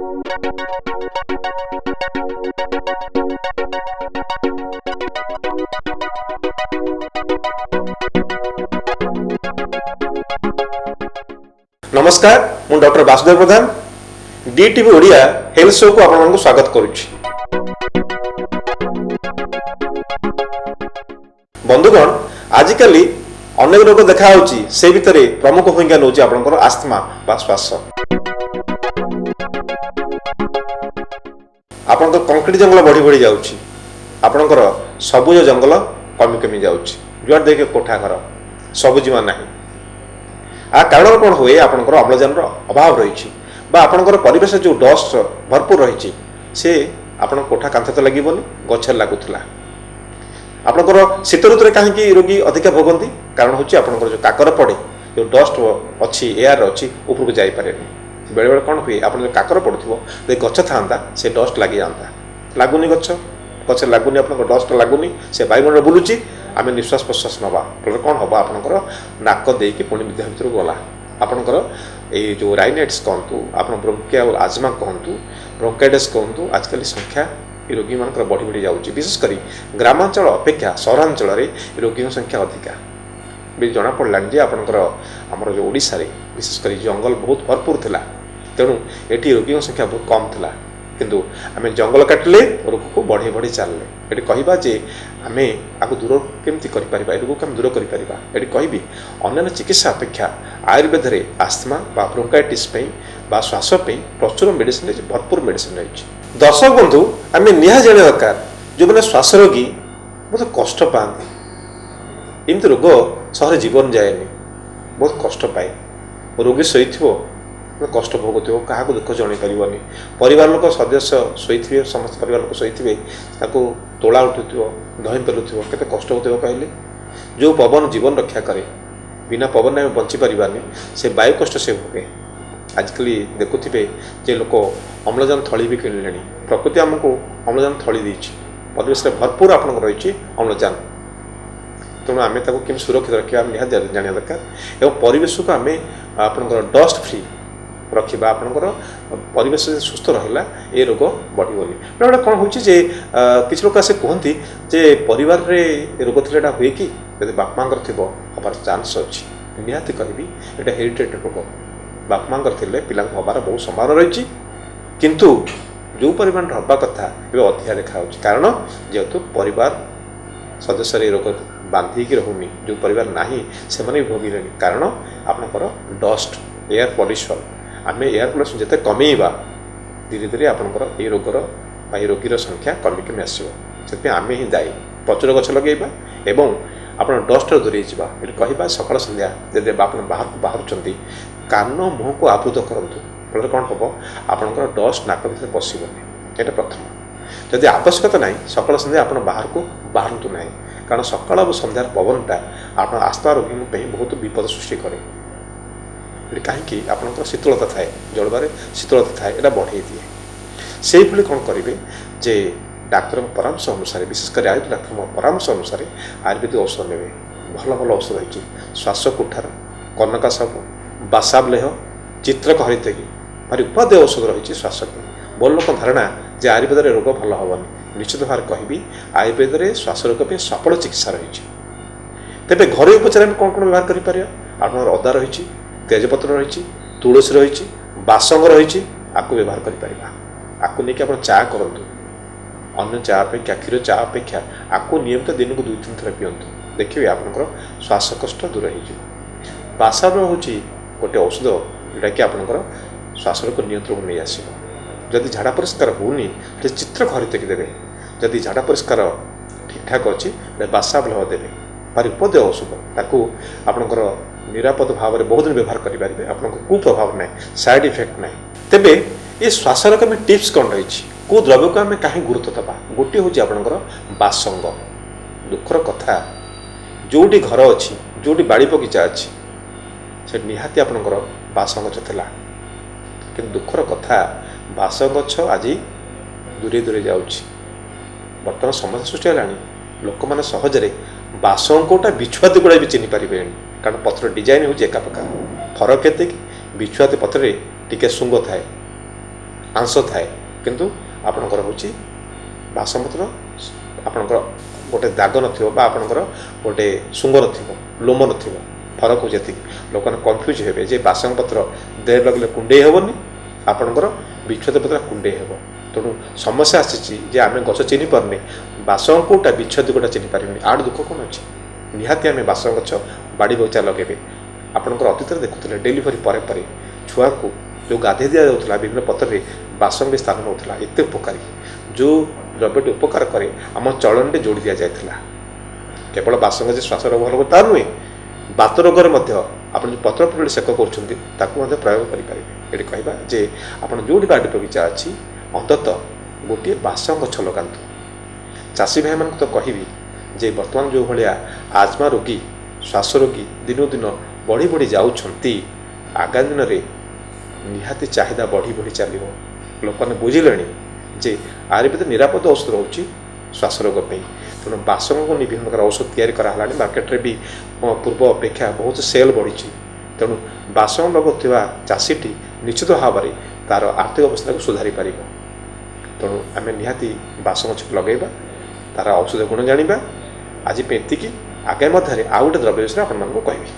नमस्कार मु डॉक्टर वासुदेव प्रधान DTV Odia health show को आपको स्वागत करुच्ची। बंधुगण आजिकल अनेक रोग देखा से भितर प्रमुख भूमिका नौ आपंकर आस्थमा बा श्वास आपंकर कंक्रीट जंगल बढ़ी बढ़ी जाऊँगी आपंकर सबुज जंगल कमी कमी जाऊँगी जुआड़ देखे कोठा घर सबुजिमा ना आ कारण कौन हुए आपंकर अम्लजान अभाव रही आपंकर परिवेश जो डस्ट भरपूर रही से आपण कोठा कांथ तो लगे गच लगुला आपंकर शीत ऋतु कहीं रोगी अधिका भोगती कारण हूँ आपंकर जो काकर पड़े जो डस्ट अच्छी एयर अच्छी उपरको जापे बेले बेले कौन हुए आप जो काकर पड़ो गच था से डस्ट लगी जाता लगुनि गच लगुनि आप डस्ट लगुनि से वायुमंडल बुलूची आम निश्वास प्रश्वास नवा फल कौन हम आपंकर नाक देकी पुणी देह भर गला आपंकर ये जो राइनाइटिस कहतु आप ब्रोंकियल आजमा कहतु ब्रोंकाइटिस कहतु आजकल संख्या रोगी मान बढ़ी बढ़ी जाऊँगी विशेषकर ग्रामांचल अपेक्षा सहरांचल रोगी संख्या अधिका भी जना पड़ा जे आपंकर आमर जो ओडिशा रे विशेषकर जंगल बहुत भरपूर थिला तेणु एटी रोगी संख्या बहुत कम थिला किंतु आम जंगल काटिले रोग को बढ़ी बढ़ी चलले ये कहवा जे आम आपको दूर केमती कर रोग को दूर कर कहबी अन्य चिकित्सा अपेक्षा आयुर्वेद में आस्थमा बा ब्रोंकाइटिस बा श्वास प्रचुर मेडिसिन भरपूर मेडिसिन रही। दर्शक बंधु आम निहा जाना दरकार जो मैंने श्वास रोगी बहुत कष्ट पाते एमती रोग सहर जीवन जाएनि बहुत कष्ट पाए रोगी शोई कष्ट भोगुव क्या दुख जन पारनि परिवार लोक सदस्य शोथे समस्त परिवार लोक शोथे तोला उठुव धई पेलुव के कष्ट हो कहले जो पवन जीवन रक्षा करे बिना पवन आम बंची पारानी से वायु कष्ट से भोगे आजिकल देखुवे जे लोक अम्लजान थली भी किणिले प्रकृति आमको अम्लजान थली देती परिवेश भरपूर आप रही अम्लजान तेणु आम केमी सुरक्षित रखा निहाती जाना दरकार एवं परिवेश को आम आपंकर डस्ट फ्री रखा आपंकर परिवेश सुस्थ रहा ये रोग बढ़ोनी बेले कौन हो किसी लोग आसे कहती जे परिवार रे रोग थे हुए कि यदि बाप माँ थी हबार चान्स अच्छी निहाती कहबी यहाँ हेरिटेड रोग बाप माँ थे पिला हबार बहुत संभावना रही किंतु जो परिमाण हवा कथा ये अधिका देखा कारण जेहेतु परिवार सदस्य रोग बांधिकी रहुनी जो परिवार नहीं से भोगिले कारण आपंकर डस्ट एयर पल्यूशन आम एयर पल्यूशन जिते कमेवा धीरे धीरे आपंकर ये रोगर रोगीर संख्या कमी कमी आसो से आम ही दायी प्रचुर गछ लगेगा एवं आप डस्ट दूरे जावा ये कहवा सकाल संध्या जब आप बाहर को बाहर कान मुह को आवृत करूँ फल कौन हम आपंकर डस्ट नाक भर पशबनी यहाँ प्रथम जदि आवश्यकता ना सकाल संध्या आप बाहर को बाहरतु ना कारण सकाल और सन्धार पवनटा आप आस्था रोगी बहुत विपद सृष्टि करे कहीं आपंकर शीतलता थाए जलवायु शीतलता थाए यहाँ बढ़े दिए से भाई कौन करेंगे जे डाक्तर परामर्श अनुसार विशेषकर आयुर्वेद डाक्तर परामर्श अनुसार आयुर्वेदिक औषध ने भल भल औषध रही श्वास कुठार कनका साबु बासाबलेह चित्रक हरितकी भारी उपादेय औषध रही श्वास बहुत लोक धारणा जे आयुर्वेद रोग भल हेनी निश्चित भाव कहबी आयुर्वेद में श्वास रोग पर सफल चिकित्सा रही तेज घर उपचार में कौन कौन व्यवहार कर अदा रही तेजपत्र रही तुलसी रही बासंग रही आपको व्यवहार करें नहीं आप चा करूँ अन्य चा अपेक्षा क्षीर चा अपेक्षा आपको नियमित दिन को 2-3 थर पीतु देखिए आपंकर श्वास कष्ट दूर हो बासाब हूँ गोटे औषध जोटा कि आपंकर श्वास को नियंत्रण नहीं आसो जदि झाड़ा परिष्कार होनी तो चित्र हरितकी देवे जदि झाड़ा परिष्कार ठीक ठाक अच्छी बासाब लह देवे भारी उपदेय औषध ताकू आपंकर निरापद भाव में बहुत दिन व्यवहार करेंगे आपको कुप्रभाव ना साइड इफेक्ट ना तेबे ये श्वास रोग में टिप्स कौन रही कौ द्रव्य को आम कहीं गुरुत्व दबा गोटे हूँ आपंकर बासंग दुखर कथा जोटी घर अच्छी जोटी बाड़ी बगीचा अच्छी से निहाती आपंकर बासंग गछ था कि दुखर कथा बासंग गछ आज दूरे दूरे जाऊँगी बर्तमान समस्या सृष्टि है लोक मैंने सहजरे बासंगटा बिछुआती गुड़ा भी चिन्ह पारे कारण पत्र डिजाइन हूँ एका प्रकार फरक एत कि बिछुआती पत्र टिके शुंग थाए ଆଂଶ ଥାଏ, କିନ୍ତୁ ଆପଣଙ୍କର ହେଉଛି ବାସମପତ୍ର ଆପଣଙ୍କର ଗୋଟେ ଦାଗ ନଥିବ ବା ଆପଣଙ୍କର ଗୋଟେ ଶୁଙ୍ଗ ନଥିବ, ଲୋମ ନଥିବ। ଫରକ ହେଉଛି ଏତିକି। ଲୋକମାନେ କନଫ୍ୟୁଜ୍ ହେବେ ଯେ ବାସଙ୍ଗ ପତ୍ର ଦେହରେ ଲଗେଇଲେ କୁଣ୍ଡେଇ ହେବନି, ଆପଣଙ୍କର ବିଚ୍ଛୁଆତ ପତ୍ର କୁଣ୍ଡେଇ ହେବ। ତେଣୁ ସମସ୍ୟା ଆସିଛି ଯେ ଆମେ ଗଛ ଚିହ୍ନି ପାରୁନି, ବାସଙ୍ଗ କେଉଁଟା ବିଚ୍ଛୁଆତି କେଉଁଟା ଚିହ୍ନି ପାରିବୁନି। ଆଡ଼ ଦୁଃଖ କ'ଣ ଅଛି? ନିହାତି ଆମେ ବାସଙ୍ଗ ଗଛ ବାଡ଼ି ବଗିଚା ଲଗାଇବେ। ଆପଣଙ୍କର ଅତୀତରେ ଦେଖୁଥିଲେ ଡେଲିଭରି ପରେ ପରେ ଛୁଆଙ୍କୁ ଯେଉଁ ଗାଧୋଇ ଦିଆଯାଉଥିଲା ବିଭିନ୍ନ ପତ୍ରରେ ବାସଙ୍ଗ ବି ସ୍ଥାନ ନେଉଥିଲା। ଏତେ ଉପକାରୀ, ଯେଉଁ ଦ୍ରବ୍ୟଟି ଉପକାର କରେ ଆମ ଚଳଣିରେ ଯୋଡ଼ି ଦିଆଯାଇଥିଲା। କେବଳ ବାସଙ୍ଗ ଯେ ଶ୍ୱାସ ରୋଗ ଭଲ କରେ ତା ନୁହେଁ, ବାତ ରୋଗରେ ମଧ୍ୟ ଆପଣ ଯେଉଁ ପତ୍ର ପୋଡ଼ି ସେକ କରୁଛନ୍ତି ତାକୁ ମଧ୍ୟ ପ୍ରୟୋଗ କରିପାରିବେ। ଏଠି କହିବା ଯେ ଆପଣ ଯେଉଁଠି ବାଡ଼ି ବଗିଚା ଅଛି ଅନ୍ତତଃ ଗୋଟିଏ ବାସଙ୍ଗ ଗଛ ଲଗାନ୍ତୁ। ଚାଷୀ ଭାଇମାନଙ୍କୁ ତ କହିବି ଯେ ବର୍ତ୍ତମାନ ଯେଉଁ ଭଳିଆ ଆଜମା ରୋଗୀ, ଶ୍ୱାସ ରୋଗୀ ଦିନକୁ ଦିନ ବଢ଼ି ବଢ଼ି ଯାଉଛନ୍ତି, ଆଗାମୀ ଦିନରେ ନିହାତି ଚାହିଦା ବଢ଼ି ବଢ଼ି ଚାଲିବ। ଲୋକମାନେ ବୁଝିଲେଣି ଯେ ଆୟୁର୍ବେଦ ନିରାପଦ ଔଷଧ ରହୁଛି ଶ୍ୱାସ ରୋଗ ପାଇଁ। ତେଣୁ ବାସଙ୍ଗକୁ ନେଇ ବିଭିନ୍ନ ପ୍ରକାର ଔଷଧ ତିଆରି କରାହେଲାଣି। ମାର୍କେଟରେ ବି ପୂର୍ବ ଅପେକ୍ଷା ବହୁତ ସେଲ୍ ବଢ଼ିଛି। ତେଣୁ ବାସଙ୍ଗ ଲଗାଉଥିବା ଚାଷୀଟି ନିଶ୍ଚିତ ଭାବରେ ତା'ର ଆର୍ଥିକ ଅବସ୍ଥାକୁ ସୁଧାରି ପାରିବ। ତେଣୁ ଆମେ ନିହାତି ବାସଙ୍ଗ ଗଛ ଲଗାଇବା, ତା'ର ଔଷଧ ଗୁଣ ଜାଣିବା। ଆଜି ପାଇଁ ଏତିକି। ଆଗାମୀ ମଧ୍ୟରେ ଆଉ ଗୋଟେ ଦ୍ରବ୍ୟ ବିଷୟରେ ଆପଣମାନଙ୍କୁ କହିବି।